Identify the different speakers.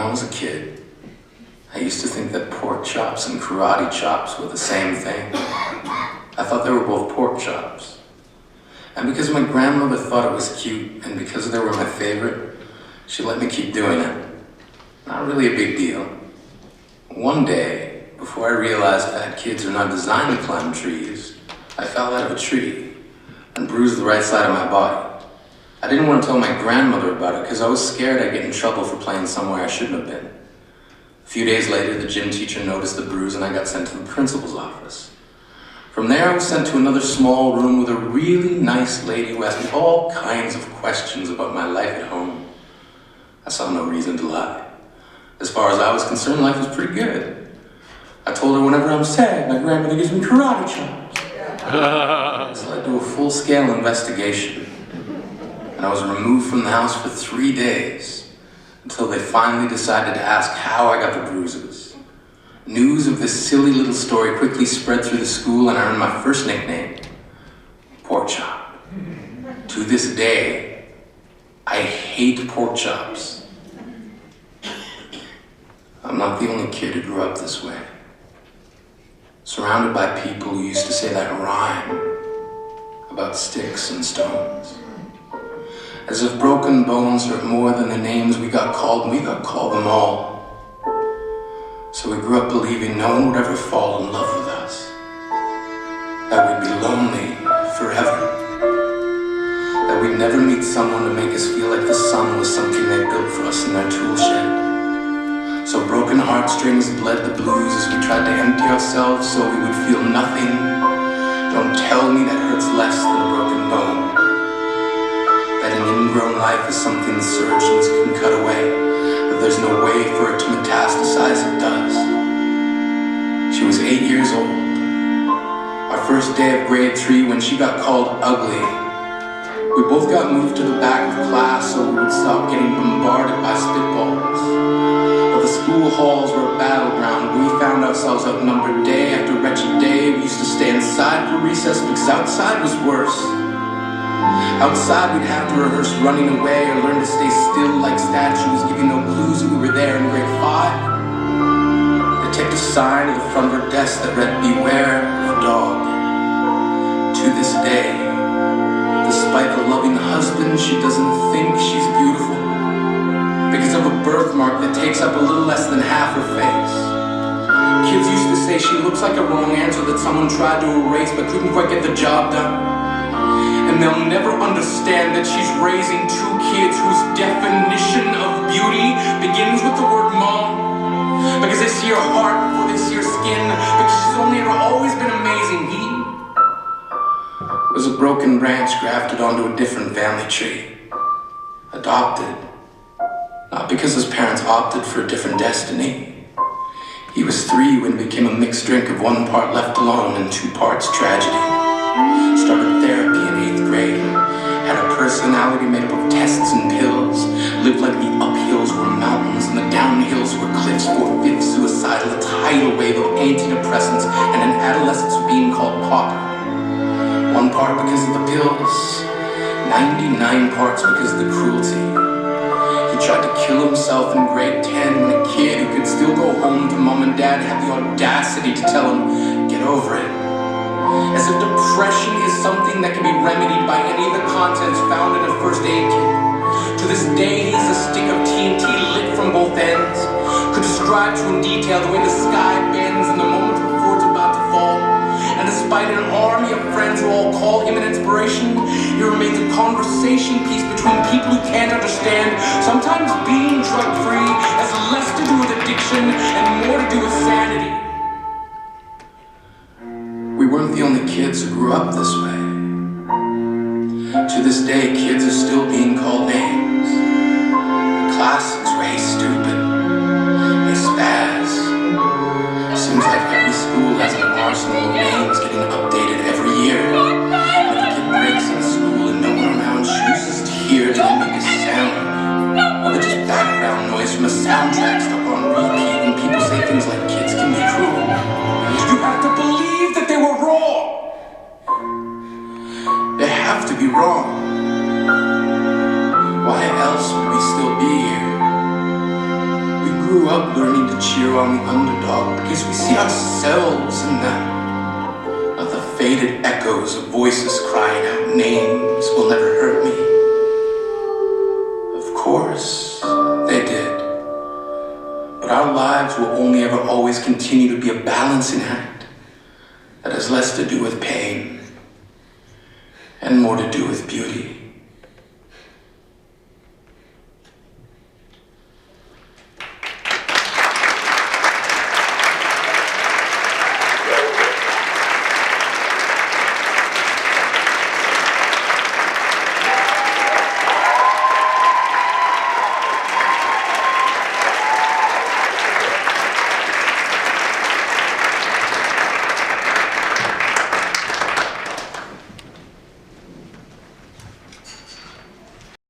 Speaker 1: I was a kid, I used to think that pork chops and karate chops were the same thing. I thought they were both pork chops. And because my grandmother thought it was cute, and because they were my favorite, she let me keep doing it. Not really a big deal. One day, before I realized fat kids are not designed to climb trees, I fell out of a tree and bruised the right side of my body. I didn't want to tell my grandmother about it because I was scared I'd get in trouble for playing somewhere I shouldn't have been. A few days later, the gym teacher noticed the bruise and I got sent to the principal's office. From there, I was sent to another small room with a really nice lady who asked me all kinds of questions about my life at home. I saw no reason to lie. As far as I was concerned, life was pretty good. I told her whenever I'm sad, my grandmother gives me karate chops. This led to a full-scale investigation. And I was removed from the house for 3 days until they finally decided to ask how I got the bruises. News of this silly little story quickly spread through the school and I earned my first nickname, Pork Chop. To this day, I hate pork chops. I'm not the only kid who grew up this way. Surrounded by people who used to say that rhyme about sticks and stones. As if broken bones hurt more than the names we got called, and we got called them all. So we grew up believing no one would ever fall in love with us. That we'd be lonely forever. That we'd never meet someone to make us feel like the sun was something they built for us in their tool shed. So broken heartstrings bled the blues as we tried to empty ourselves so we would feel nothing. Don't tell me that hurts less than a broken bone. That an ingrown life is something the surgeons can cut away, that there's no way for it to metastasize, it does. She was 8 years old. Our first day of grade 3 when she got called ugly. We both got moved to the back of class so we would stop getting bombarded by spitballs. But the school halls were a battleground. We found ourselves outnumbered day after wretched day. We used to stay inside for recess because outside was worse. Outside, we'd have to rehearse running away or learn to stay still like statues, giving no clues that we were there in grade 5. They taped a sign to the front of her desk that read, "Beware of dog." To this day, despite a loving husband, she doesn't think she's beautiful because of a birthmark that takes up a little less than half her face. Kids used to say she looks like a wrong answer that someone tried to erase but couldn't quite get the job done. And they'll never understand that she's raising 2 kids whose definition of beauty begins with the word mom. Because they see her heart before they see her skin. Because she's only ever always been amazing. He was a broken branch grafted onto a different family tree. Adopted. Not because his parents opted for a different destiny. He was 3 when it became a mixed drink of 1 part left alone and 2 parts tragedy. Started therapy in 8th grade, had a personality made up of tests and pills, lived like the uphills were mountains and the downhills were cliffs, 4/5 suicidal, a tidal wave of antidepressants, and an adolescence being called Pop. 1 part because of the pills, 99 parts because of the cruelty. He tried to kill himself in grade 10 when a kid who could still go home to mom and dad had the audacity to tell him, "Get over it." As if depression is something that can be remedied by any of the contents found in a first aid kit. To this day, he's a stick of TNT lit from both ends. Could describe to in detail the way the sky bends in the moment before it's about to fall. And despite an army of friends who all call him an inspiration, he remains a conversation piece between people who can't understand. Sometimes being drug-free has less to do with addiction and more to do with sanity. We weren't the only kids who grew up this way. To this day, kids are still being called names. The classics were "Hey Stupid," "Hey Spaz." Seems like every school has an arsenal of names getting updated every year. If a kid breaks in school and no one around chooses to hear it, they make a sound. Or they're just background noise from a soundtrack stuck on repeat when people say things like kids can be cruel. You have to believe that they were wrong. They have to be wrong. Why else would we still be here? We up learning to cheer on the underdog because we see ourselves in them. Not the faded echoes of voices crying out names will never hurt me. Of course, they did. But our lives will only ever always continue to be a balancing act that has less to do with pain and more to do with beauty.